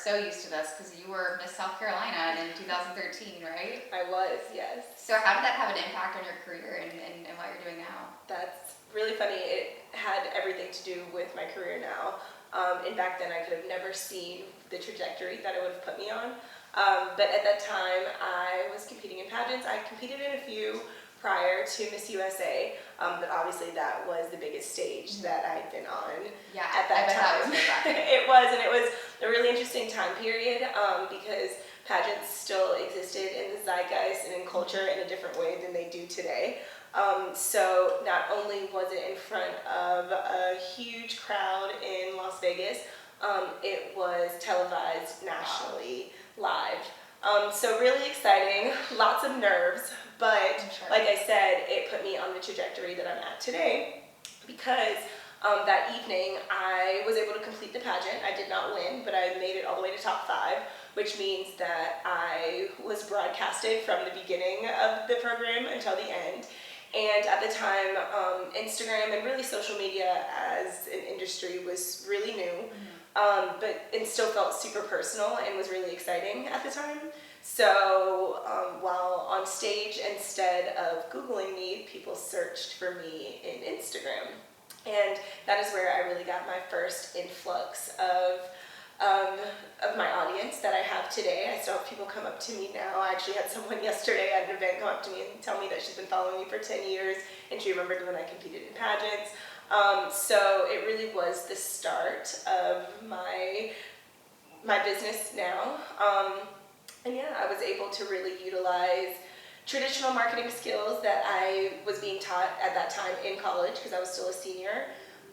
so used to this because you were Miss South Carolina in 2013, right? I was, yes. So how did that have an impact on your career and what you're doing now? That's really funny. It had everything to do with my career now. And back then I could have never seen the trajectory that it would have put me on. But at that time I was competing in pageants. I competed in a few prior to Miss USA, but obviously that was the biggest stage that I'd been on at that time. It was, and it was a really interesting time period because pageants still existed in the zeitgeist and in culture in a different way than they do today. So not only was it in front of a huge crowd in Las Vegas, it was televised nationally live. So really exciting, lots of nerves, but like I said, it put me on the trajectory that I'm at today because that evening I was able to complete the pageant. I did not win, but I made it all the way to top 5, which means that I was broadcasted from the beginning of the program until the end. And at the time, Instagram and really social media as an industry was really new. But it still felt super personal and was really exciting at the time. So while on stage, instead of Googling me, people searched for me in Instagram. And that is where I really got my first influx of my audience that I have today. I still have people come up to me now. I actually had someone yesterday at an event come up to me and tell me that she's been following me for 10 years and she remembered when I competed in pageants. So it really was the start of my business now. And yeah, I was able to really utilize traditional marketing skills that I was being taught at that time in college because I was still a senior.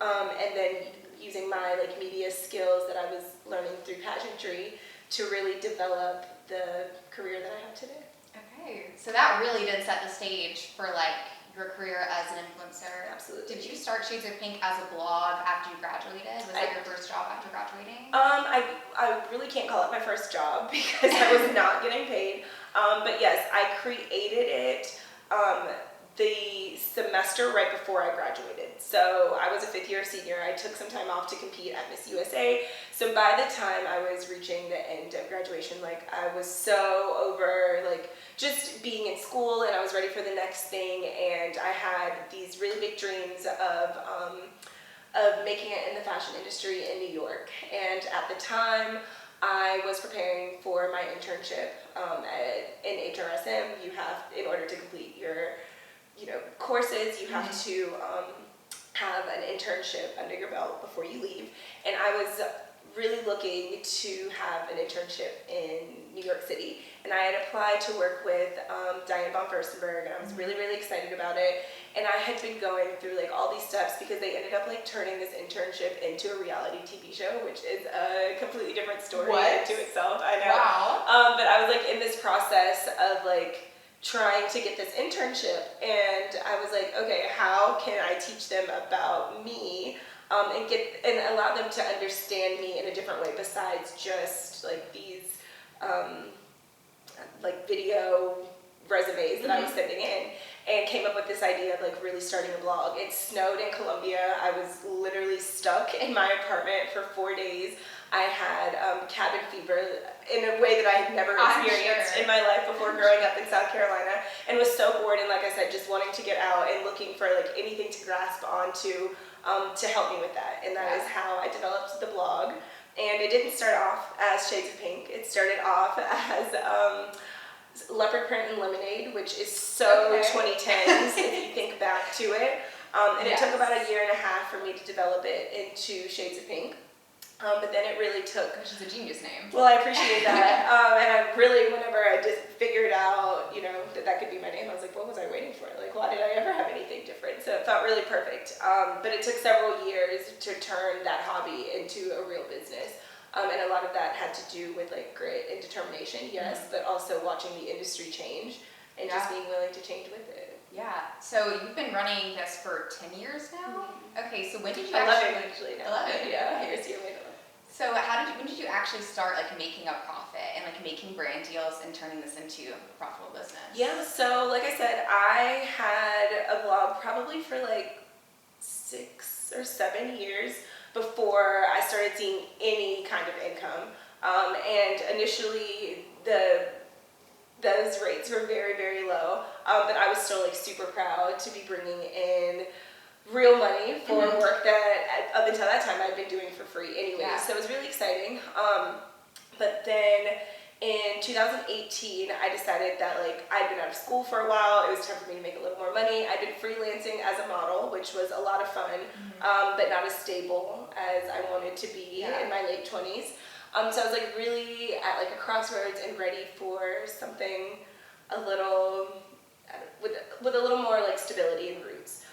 And then using my media skills that I was learning through pageantry to really develop the career that I have today. Okay, so that really did set the stage for your career as an influencer. Absolutely. Did you start Shades of Pink as a blog after you graduated? Was that your first job after graduating? I really can't call it my first job because I was not getting paid. But yes, I created it the semester right before I graduated. So I was a 5th-year senior. I took some time off to compete at Miss USA. So by the time I was reaching the end of graduation, I was so over just being in school and I was ready for the next thing. And I had these really big dreams of making it in the fashion industry in New York. And at the time, I was preparing for my internship in HRSM. You have, in order to complete your courses, you have to have an internship under your belt before you leave. And I was really looking to have an internship in New York City. And I had applied to work with Diane von Furstenberg, and I was really, really excited about it. And I had been going through all these steps because they ended up turning this internship into a reality TV show, which is a completely different story into itself. I know. Wow. But I was in this process of trying to get this internship, and I was okay, how can I teach them about me and allow them to understand me in a different way besides just these video resumes that I was sending in, and came up with this idea of really starting a blog. It snowed in Columbia. I was literally stuck in my apartment for 4 days. I had cabin fever in a way that I had never experienced in my life before growing up in South Carolina, and was so bored and, like I said, just wanting to get out and looking for anything to grasp onto to help me with that. And that is how I developed the blog. And it didn't start off as Shades of Pink. It started off as Leopard Print and Lemonade, which is so 2010s if you think back to it. And it took about a year and a half for me to develop it into Shades of Pink. But then it really took... Which is a genius name. Well, I appreciate that. And I really, whenever I just figured out, that could be my name, I was what was I waiting for? Why did I ever have anything different? So it felt really perfect. But it took several years to turn that hobby into a real business. And a lot of that had to do with grit and determination, yes, but also watching the industry change and just being willing to change with it. Yeah. So you've been running this for 10 years now? Okay, so when did you 11 actually now. 11? Yeah, here's your way to look. So when did you actually start making a profit and making brand deals and turning this into a profitable business? Yeah, so like I said, I had a blog probably for 6 or 7 years before I started seeing any kind of income. And initially those rates were very, very low, but I was still like super proud to be bringing in real money for work that up until that time I'd been doing for free anyway. Yeah. So it was really exciting. But then in 2018, I decided that like I'd been out of school for a while. It was time for me to make a little more money. I'd been freelancing as a model, which was a lot of fun, but not as stable as I wanted to be in my late 20s. So I was like really at like a crossroads and ready for something a little with a little more like stability and roots.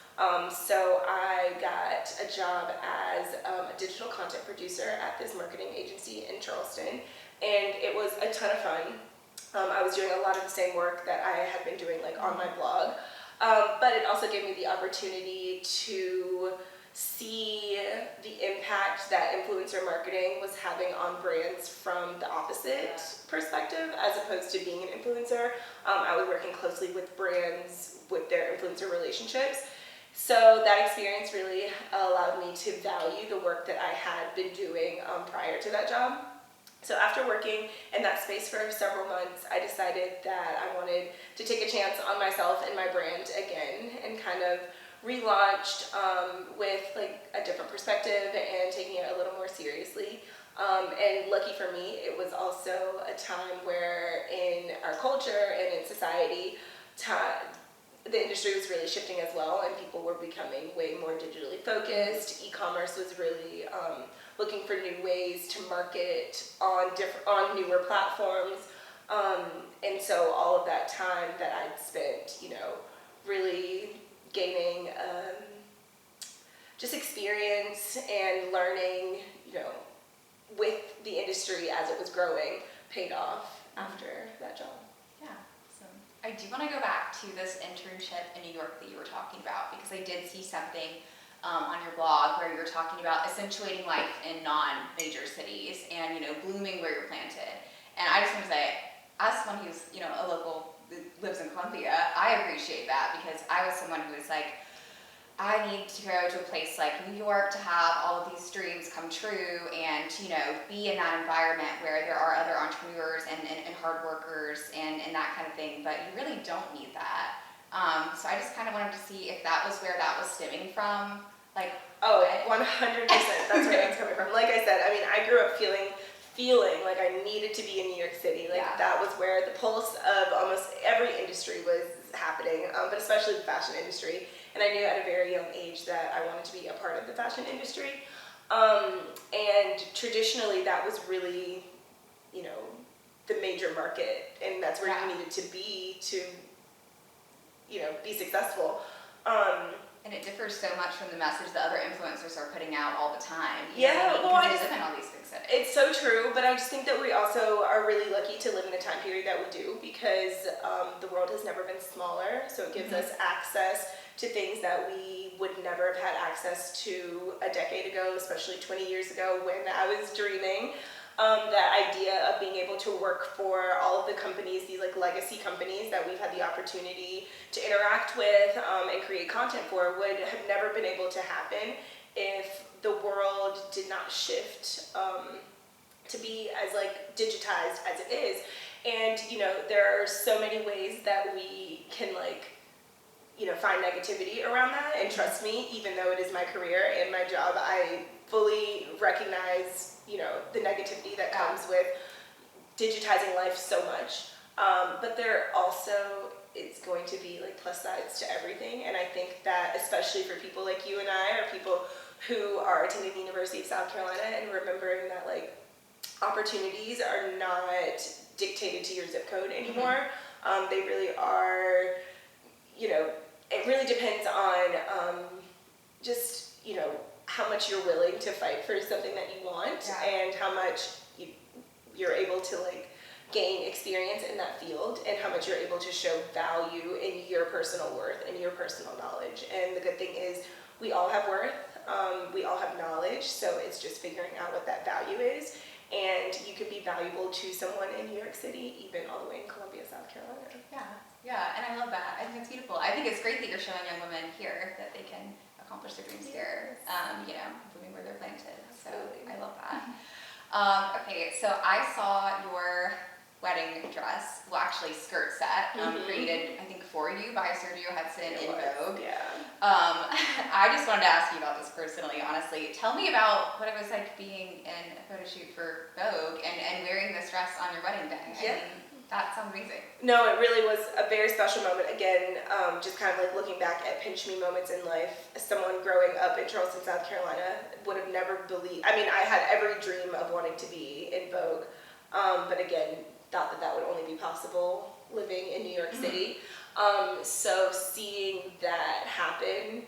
So I got a job as a digital content producer at this marketing agency in Charleston, and it was a ton of fun. I was doing a lot of the same work that I had been doing like on my blog, but it also gave me the opportunity to see the impact that influencer marketing was having on brands from the opposite perspective, as opposed to being an influencer. I was working closely with brands with their influencer relationships. So that experience really allowed me to value the work that I had been doing prior to that job. So after working in that space for several months, I decided that I wanted to take a chance on myself and my brand again, and kind of relaunched with like a different perspective and taking it a little more seriously. And lucky for me, it was also a time where in our culture and in society, the industry was really shifting as well, and people were becoming way more digitally focused. E-commerce was really looking for new ways to market on newer platforms. And so all of that time that I'd spent, really gaining just experience and learning, with the industry as it was growing, paid off after that job. Yeah, awesome. I do want to go back to this internship in New York that you were talking about, because I did see something on your blog where you were talking about accentuating life in non-major cities and, blooming where you're planted. And I just want to say, as someone who's, a local that lives in Columbia, I appreciate that, because I was someone who was like, I need to go to a place like New York to have all of these dreams come true and, be in that environment where there are other entrepreneurs and hard workers and that kind of thing, but you really don't need that. So I just kind of wanted to see if that was where that was stemming from. Like, 100%, that's where that's coming from. Like I said, I grew up feeling like I needed to be in New York City. Like that was where the pulse of almost every industry was happening, but especially the fashion industry. And I knew at a very young age that I wanted to be a part of the fashion industry. And traditionally that was really, the major market, and that's where you needed to be to, be successful. And it differs so much from the message that other influencers are putting out all the time. I live in all these big cities. It's so true, but I just think that we also are really lucky to live in the time period that we do, because the world has never been smaller, so it gives us access to things that we would never have had access to a decade ago, especially 20 years ago when I was dreaming. That idea of being able to work for all of the companies, these like legacy companies that we've had the opportunity to interact with and create content for, would have never been able to happen if the world did not shift to be as like digitized as it is. And there are so many ways that we can find negativity around that, and trust me, even though it is my career and my job, I fully recognize the negativity that comes with digitizing life so much. But there also is going to be like plus sides to everything, and I think that especially for people like you and I, or people who are attending the University of South Carolina, and remembering that like opportunities are not dictated to your zip code anymore. They really are, it really depends on just, how much you're willing to fight for something that you want, and how much you're able to gain experience in that field, and how much you're able to show value in your personal worth and your personal knowledge. And the good thing is we all have worth, we all have knowledge, so it's just figuring out what that value is. And you could be valuable to someone in New York City, even all the way in Columbia, South Carolina. Yeah, and I love that. I think it's beautiful. I think it's great that you're showing young women here that they can accomplish their dreams here, blooming where they're planted. So I love that. Okay, so I saw your wedding dress, well actually skirt set, created I think for you by Sergio Hudson in Vogue. Yeah. I just wanted to ask you about this personally, honestly. Tell me about what it was like being in a photo shoot for Vogue and wearing this dress on your wedding day. Yeah. I mean, that sounds amazing. No, it really was a very special moment. Again, just kind of like looking back at pinch me moments in life. As someone growing up in Charleston, South Carolina, would have never believed. I mean, I had every dream of wanting to be in Vogue, but again, thought that that would only be possible living in New York City. So seeing that happen,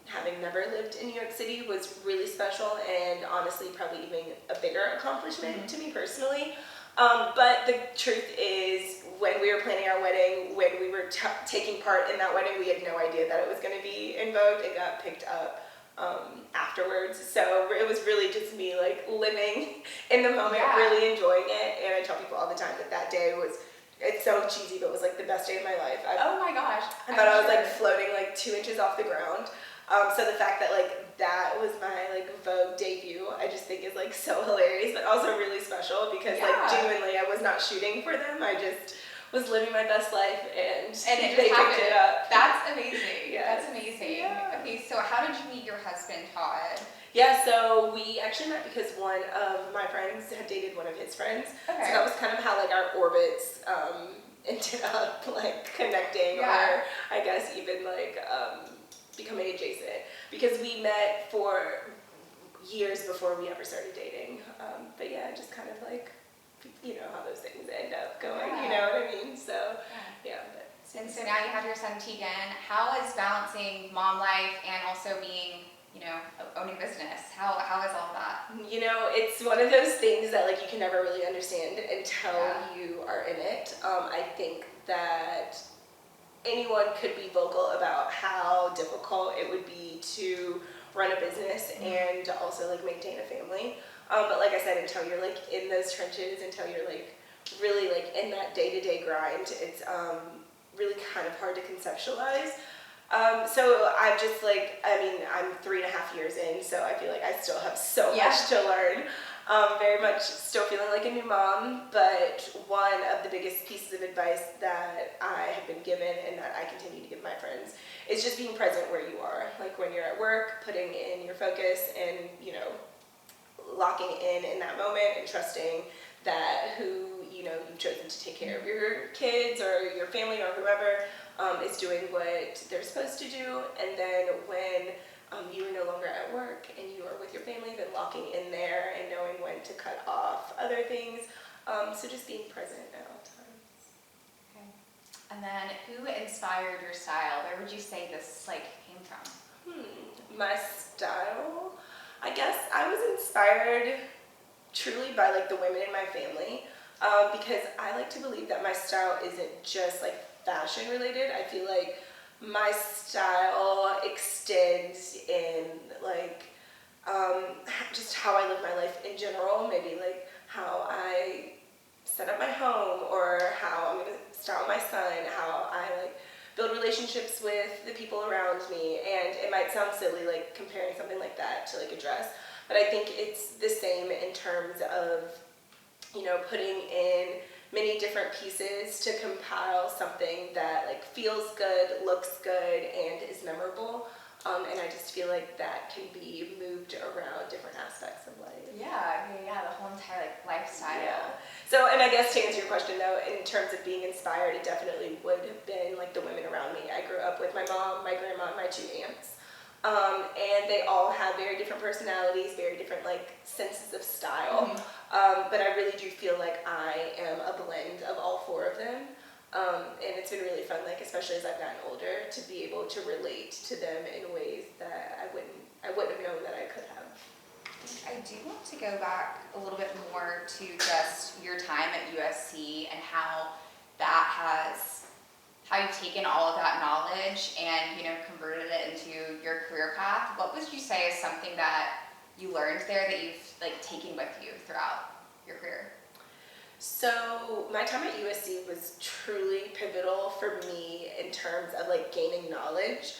having never lived in New York City, was really special, and honestly, probably even a bigger accomplishment to me personally. But the truth is, when we were planning our wedding, when we were taking part in that wedding, we had no idea that it was going to be in Vogue. It got picked up afterwards. So it was really just me like living in the moment, really enjoying it. And I tell people all the time that that day was, it's so cheesy, but it was like the best day of my life. Oh my gosh. I thought I was like floating like 2 inches off the ground. So the fact that like that was my like Vogue debut, I just think is like so hilarious, but also really special because like genuinely I was not shooting for them. I just was living my best life and it they happened. picked it up. That's amazing. Yes. That's amazing. Yeah. Okay, so how did you meet your husband, Todd? Yeah, so we actually met because one of my friends had dated one of his friends. Okay. So that was kind of how like our orbits ended up like connecting, or I guess even like becoming adjacent, because we met for years before we ever started dating. But yeah, just kind of like, you know how those things end up going, you know what I mean? So yeah. And so now you have your son Tegan. How is balancing mom life and also being, you know, owning business? How is all that? You know, it's one of those things that like you can never really understand until you are in it. I think that anyone could be vocal about how difficult it would be to run a business and also like maintain a family. But like I said, until you're like in those trenches, until you're like really like in that day-to-day grind, it's really kind of hard to conceptualize. So I've just like, I mean, I'm 3.5 years in, so I feel like I still have so much to learn. Very much still feeling like a new mom, but one of the biggest pieces of advice that I have been given and that I continue to give my friends is just being present where you are. Like when you're at work, putting in your focus and, you know, locking in that moment and trusting that who, you know, you've chosen to take care of your kids or your family or whoever is doing what they're supposed to do. And then when you are no longer at work and you are with your family, then locking in there and knowing when to cut off other things. So just being present at all times. Okay. And then who inspired your style? Where would you say this like came from? My style? I guess I was inspired truly by like the women in my family, because I like to believe that my style isn't just like fashion related. I feel like my style extends in like just how I live my life in general, maybe like how I set up my home or how I'm gonna style my son, how I like build relationships with the people around me. And it might sound silly like comparing something like that to like a dress, but I think it's the same in terms of, you know, putting in many different pieces to compile something that like feels good, looks good, and is memorable. And I just feel like that can be moved around different aspects of life. Yeah, the whole entire like lifestyle. Yeah. So, and I guess to answer your question though, in terms of being inspired, it definitely would have been like the women around me. I grew up with my mom, my grandma, and my 2 aunts. And they all have very different personalities, very different like senses of style. But I really do feel like I am a blend of all 4 of them. And it's been really fun, like especially as I've gotten older, to be able to relate to them in ways that I wouldn't have known that I could have. I do want to go back a little bit more to just your time at USC and how you've taken all of that knowledge and, you know, converted it into your career path. What would you say is something that you learned there that you've like taken with you throughout your career? So my time at USC was truly pivotal for me in terms of like gaining knowledge.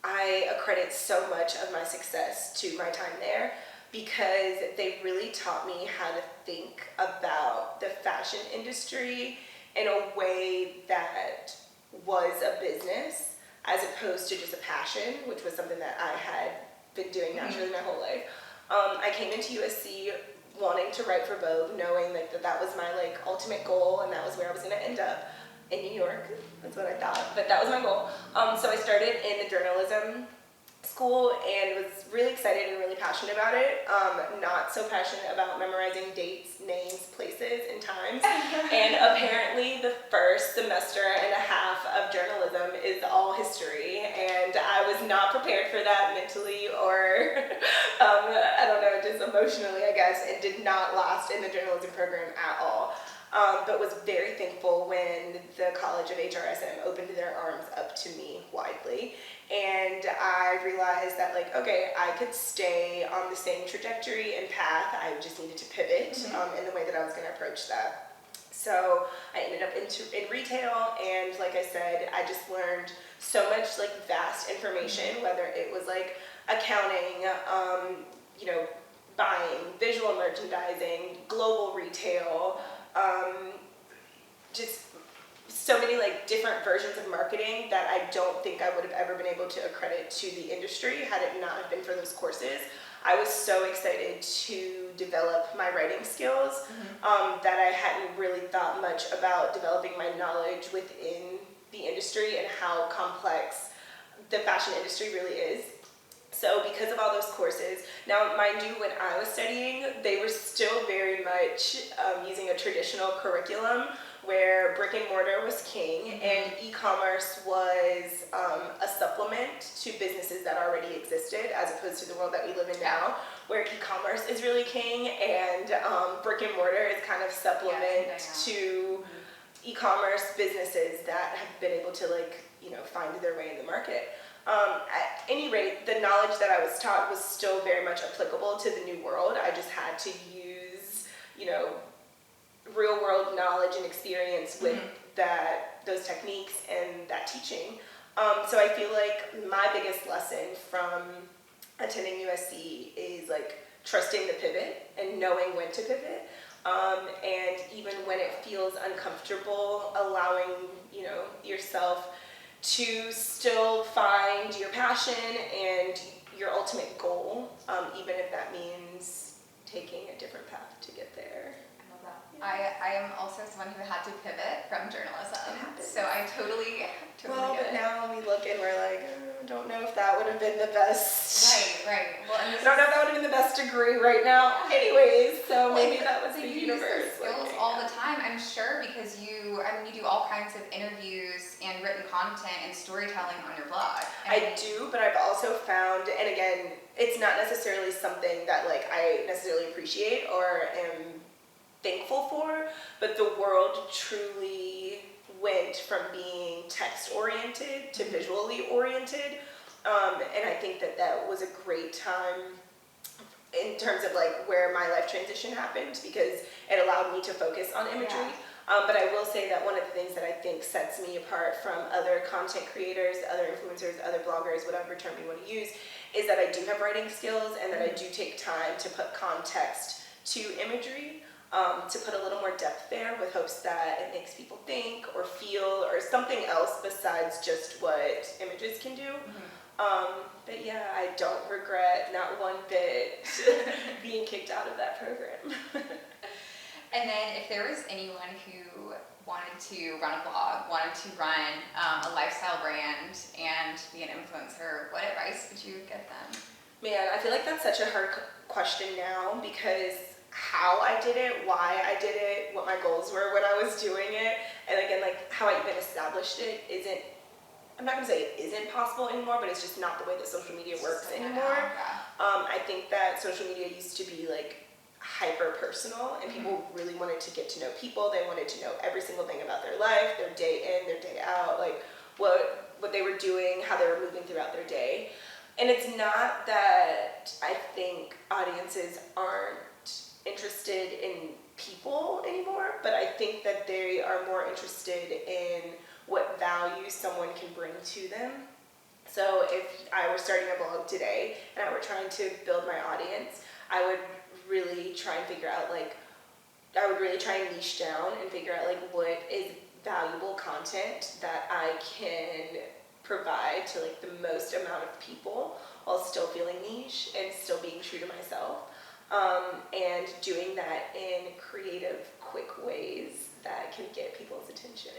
I accredit so much of my success to my time there. because they really taught me how to think about the fashion industry in a way that was a business as opposed to just a passion, which was something that I had been doing naturally my whole life. I came into USC wanting to write for Vogue, knowing like that was my like ultimate goal, and that was where I was going to end up in New York. That's what I thought, but that was my goal. So I started in the journalism school and was really excited and really passionate about it. Not so passionate about memorizing dates, names, places, and times. And apparently the first semester and a half of journalism is all history, and I was not prepared for that mentally or I don't know, just emotionally, I guess, and did not last in the journalism program at all. But was very thankful when the College of HRSM opened their arms up to me widely. And I realized that, like, okay, I could stay on the same trajectory and path. I just needed to pivot in the way that I was going to approach that. So I ended up in retail, and like I said, I just learned so much like vast information, whether it was like accounting, buying, visual merchandising, global retail, just so many like different versions of marketing that I don't think I would have ever been able to accredit to the industry had it not have been for those courses. I was so excited to develop my writing skills that I hadn't really thought much about developing my knowledge within the industry and how complex the fashion industry really is. So because of all those courses, now mind you, when I was studying, they were still very much using a traditional curriculum where brick and mortar was king and e-commerce was a supplement to businesses that already existed, as opposed to the world that we live in now, where e-commerce is really king and brick and mortar is kind of supplement to e-commerce businesses that have been able to find their way in the market. At any rate, the knowledge that I was taught was still very much applicable to the new world. I just had to use, real world knowledge and experience with those techniques and that teaching. So I feel like my biggest lesson from attending USC is like trusting the pivot and knowing when to pivot. And even when it feels uncomfortable, allowing, yourself to still find your passion and your ultimate goal, even if that means taking a different path to get there. I love that. I am also someone who had to pivot from journalism, so I totally well, get but it. now we look and we're like, don't know if that would have been the best. Right. Well, and I don't know if that would have been the best degree right now. Anyways, so maybe that was the you universe. use those skills all the time, I'm sure, because you do all kinds of interviews and written content and storytelling on your blog. I do, but I've also found, and again, it's not necessarily something that I necessarily appreciate or am thankful for, but the world truly went from being text oriented to visually oriented, and I think that was a great time in terms of where my life transition happened, because it allowed me to focus on imagery. But I will say that one of the things that I think sets me apart from other content creators, other influencers, other bloggers, whatever term you want to use, is that I do have writing skills and that I do take time to put context to imagery, to put a little more depth there, with hopes that it makes people think or feel or something else besides just what images can do. But yeah, I don't regret not one bit being kicked out of that program. And then if there was anyone who wanted to run a blog, wanted to run a lifestyle brand and be an influencer, what advice would you give them? Man, I feel like that's such a hard question now, because how I did it, why I did it, what my goals were when I was doing it, and again, how I even established it isn't, I'm not going to say it isn't possible anymore, but it's just not the way that social media works anymore. I think that social media used to be hyper personal, and people really wanted to get to know people. They wanted to know every single thing about their life, their day in, their day out, what they were doing, how they were moving throughout their day. And it's not that I think audiences aren't interested in people anymore, but I think that they are more interested in what value someone can bring to them. So if I were starting a blog today and I were trying to build my audience, I would really try and figure out like, I would really try and niche down and figure out like what is valuable content that I can provide to like the most amount of people while still feeling niche and still being true to myself. And doing that in creative, quick ways that can get people's attention.